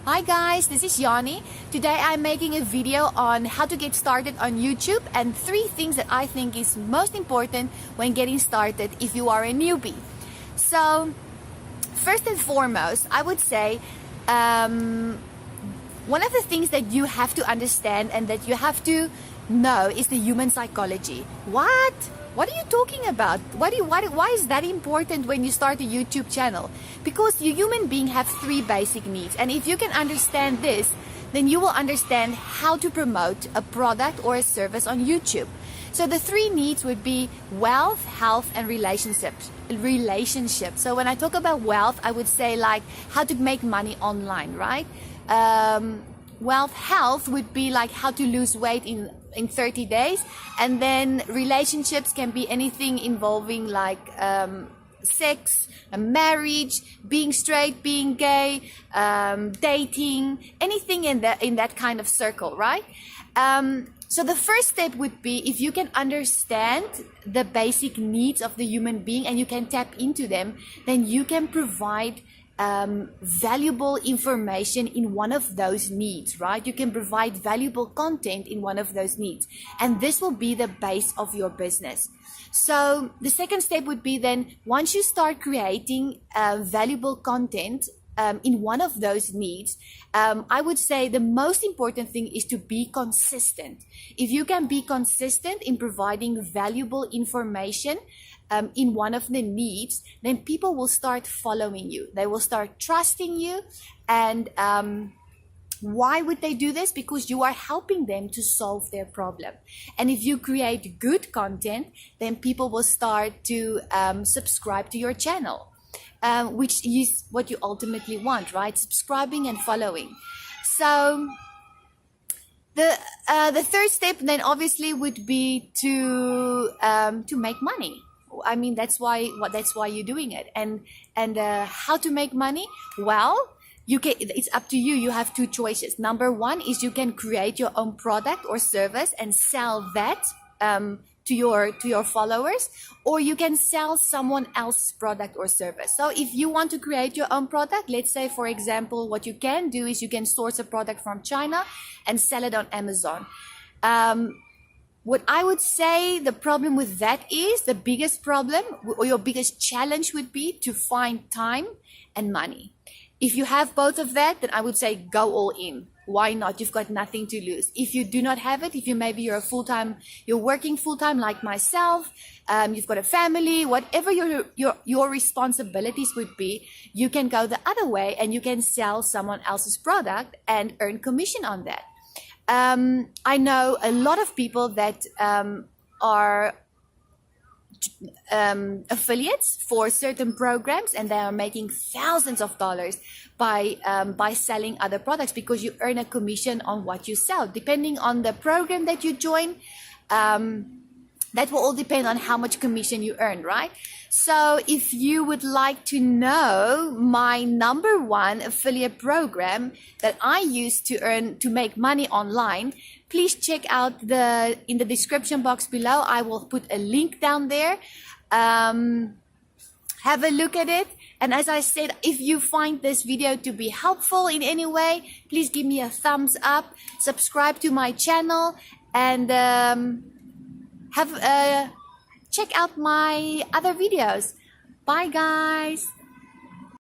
Hi guys, this is Yanni. Today I'm making a video on how to get started on YouTube and 3 things that I think is most important when getting started if you are a newbie. So first and foremost, I would say one of the things that you have to understand and that you have to know is the human psychology. What? What are you talking about? Why is that important when you start a YouTube channel? Because you human being have 3 basic needs. And if you can understand this, then you will understand how to promote a product or a service on YouTube. So the 3 needs would be wealth, health, and relationships. So when I talk about wealth, I would say like how to make money online, right? Wealth, health would be like how to lose weight in 30 days. And then relationships can be anything involving like sex, marriage, being straight, being gay, dating, anything in that kind of circle, right? So the first step would be if you can understand the basic needs of the human being and you can tap into them, then you can provide valuable information in one of those needs, right? You can provide valuable content in one of those needs, and this will be the base of your business. So the second step would be then once you start creating valuable content in one of those needs, I would say the most important thing is to be consistent. If you can be consistent in providing valuable information in one of the needs, then people will start following you. They will start trusting you. And why would they do this? Because you are helping them to solve their problem. And if you create good content, then people will start to subscribe to your channel, which is what you ultimately want, right? Subscribing and following. So the third step then obviously would be to make money. I mean, that's why you're doing it. And how to make money? Well, it's up to you. You have 2 choices. Number 1 is you can create your own product or service and sell that to your followers, or you can sell someone else's product or service. So if you want to create your own product, let's say for example, what you can do is you can source a product from China and sell it on Amazon. What I would say the problem with that is the biggest problem or your biggest challenge would be to find time and money. If you have both of that, then I would say go all in. Why not? You've got nothing to lose. If you do not have it, if you're working full-time like myself, you've got a family, whatever your responsibilities would be, you can go the other way and you can sell someone else's product and earn commission on that. I know a lot of people that are affiliates for certain programs, and they are making thousands of dollars by selling other products, because you earn a commission on what you sell depending on the program that you join. That will all depend on how much commission you earn, right? So if you would like to know my number 1 affiliate program that I use to make money online, please check out in the description box below. I will put a link down there. Have a look at it. And as I said, if you find this video to be helpful in any way, please give me a thumbs up, subscribe to my channel, and check out my other videos. Bye guys.